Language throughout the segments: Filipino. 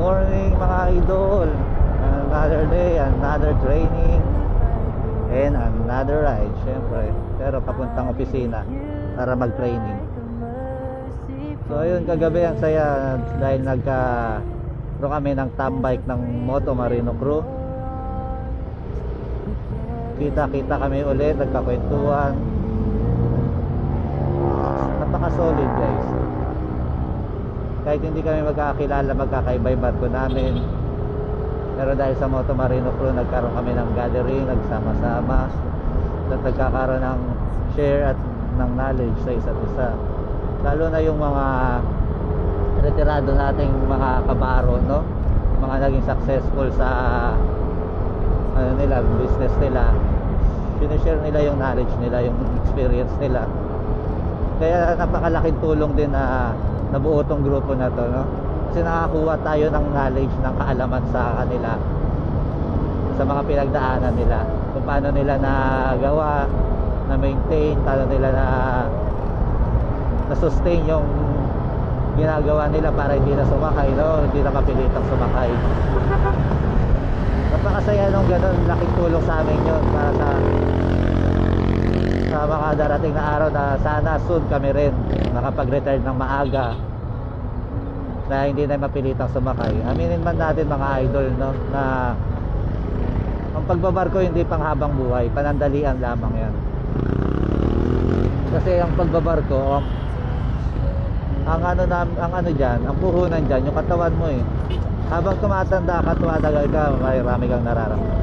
morning mga idol. Another day, another training, and another ride, syempre. Pero papuntang opisina para mag-training. So ayun, kagabi ang saya dahil nagka-ro kami ng top bike ng Moto Marino crew. Kita-kita kami ulit, nagkakwentuhan. Napaka-solid guys. Kahit hindi kami magkakilala, magkakaiba yung barko namin, pero dahil sa Moto Marino crew, nagkaroon kami ng gathering, nagsama-sama, at nagkakaroon ng share at ng knowledge sa isa't isa. Lalo na yung mga retirado nating mga kabaro, no? Mga naging successful sa ano nila, business nila. Sinishare nila yung knowledge nila, yung experience nila. Kaya napakalaking tulong din na nabuo tong grupo na to, no? Kasi nakakuha tayo ng knowledge, ng kaalaman sa kanila, sa mga pinagdaanan nila, kung paano nila nagawa, na maintain, paano nila na sustain yung ginagawa nila para hindi na sumakay, no? Hindi na mapilitang sumakay. Napakasaya nung ganun, laking tulong sa amin yun para sa mga darating na araw na sana soon kami rin makapag-retire ng maaga, na hindi na mapilitang sumakay. Aminin man natin mga idol, no, na ang pagbabarko hindi panghabang buhay, panandalian lamang yan. Kasi ang pagbabarko, ang ano diyan, ang puhunan diyan, yung katawan mo eh. Habang tumatanda ka, tumatagal ka, marami kang nararamdaman.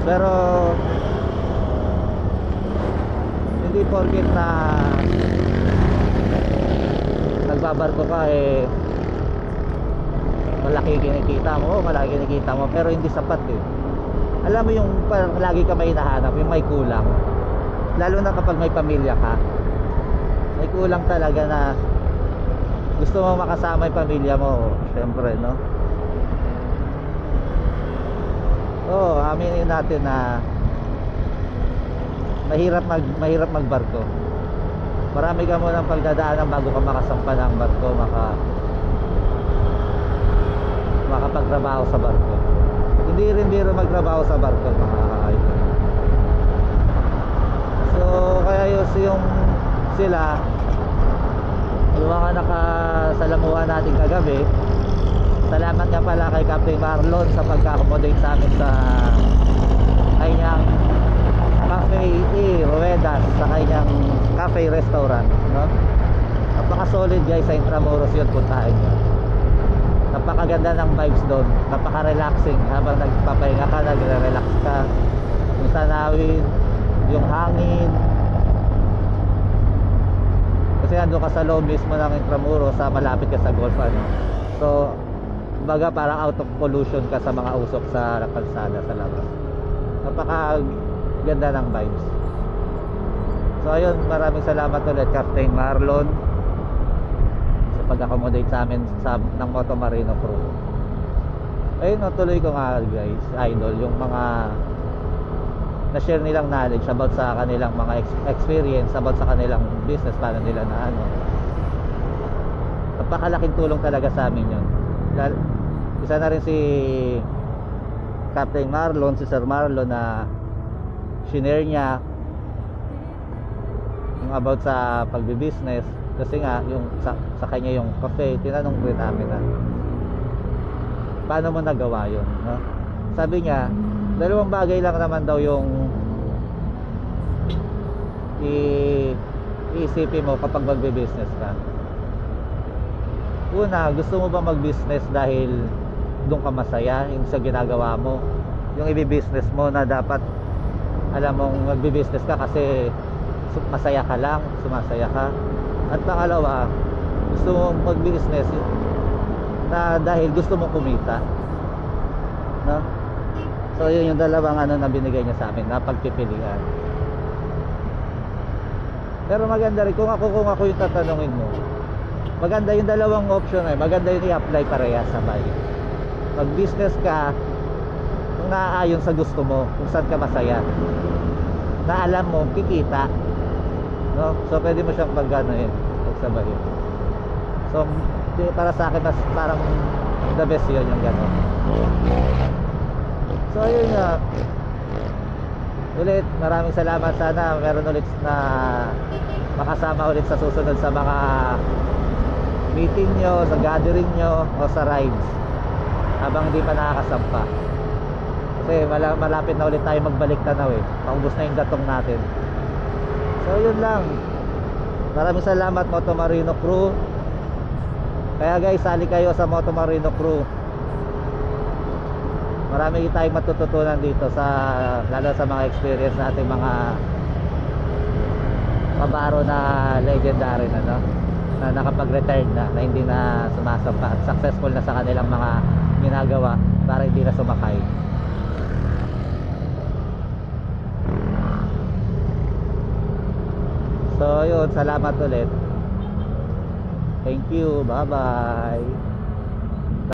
Pero hindi porket na nagbabarko ka eh malaki kinikita mo, pero hindi sapat eh. Alam mo yung parang lagi ka may hinahanap, yung may kulang, lalo na kapag may pamilya ka, may kulang talaga na gusto mo makasama yung pamilya mo, syempre, no? Aminin natin na mahirap magbarko. Marami ka mo ng pagdadaanan bago ka makasampa ng barko, makapagtrabaho sa barko. Hindi rin biro magtrabaho sa barko, mga idol. So kaya yung sila, yung mga nakasalamuhan natin kagabi, salamat nga pala kay Captain Marlon sa pagka-accommodate sa amin sa kanyang Cafe Ruedas, sa kanyang cafe restaurant, no? Napaka-solid guys, sa Intramuros yun, puntahan nyo. Napakaganda ng vibes doon, napaka-relaxing. Habang nagpapahinga ka, nagre-relax ka, yung tanawin, yung hangin. Kasi ando ka sa loob mismo ng Intramuros, sa malapit ka sa golf, ano. So baga parang out of pollution ka sa mga usok sa kalsada sa labas. Napakaganda ng vibes. So ayun, maraming salamat ulit Captain Marlon sa pag-accommodate sa amin ng Moto Marino crew. Ayun, natuloy ko nga guys, idol, yung mga na-share nilang knowledge about sa kanilang mga experience, about sa kanilang business, paano nila na ano. Napakalaking tulong talaga sa amin yun. Isa na rin si Captain Marlon, si Sir Marlon, na shinare niya yung about sa pagbi-business. Kasi nga yung sa kanya yung cafe, tinanong rin namin na paano mo nagawa yun, no? Sabi niya, dalawang bagay lang naman daw yung iisipin mo kapag magbe-business ka. Una, gusto mo ba mag-business dahil doon ka masaya yung sa ginagawa mo, yung i-business mo na dapat alam mong magbe-business ka kasi masaya ka lang, sumasaya ka. At pangalawa, gusto mong mag-business na dahil gusto mong kumita, no? So yun yung dalawang ano na binigay niya sa amin na pagpipilian. Pero maganda rin kung ako yung tatanungin mo, maganda yung dalawang option eh. Maganda yung i-apply parehas sabay. Mag-business ka kung naaayon sa gusto mo, kung saan ka masaya, na alam mo kikita, no? So pwede mo siyang pagsabayin. So para sa akin mas parang the best yun yung gano'n. So ayun nga, ulit maraming salamat. Sana meron ulit na makasama ulit sa susunod sa mga meeting nyo, sa gathering nyo o sa rides habang hindi pa nakakasampa. Kasi malapit na ulit tayo magbalik Tanaw eh. Paubos na yung gatong natin. So yun lang. Maraming salamat Moto Marino Crew. Kaya guys, sali kayo sa Moto Marino Crew. Marami tayong matututunan dito sa, lalo sa mga experience natin, mga pabaro na legendary na, no? Na nakapag-retired na hindi na sumasampa at successful na sa kanilang mga ginagawa para hindi na sumakay. So yun, salamat ulit. Thank you, bye bye.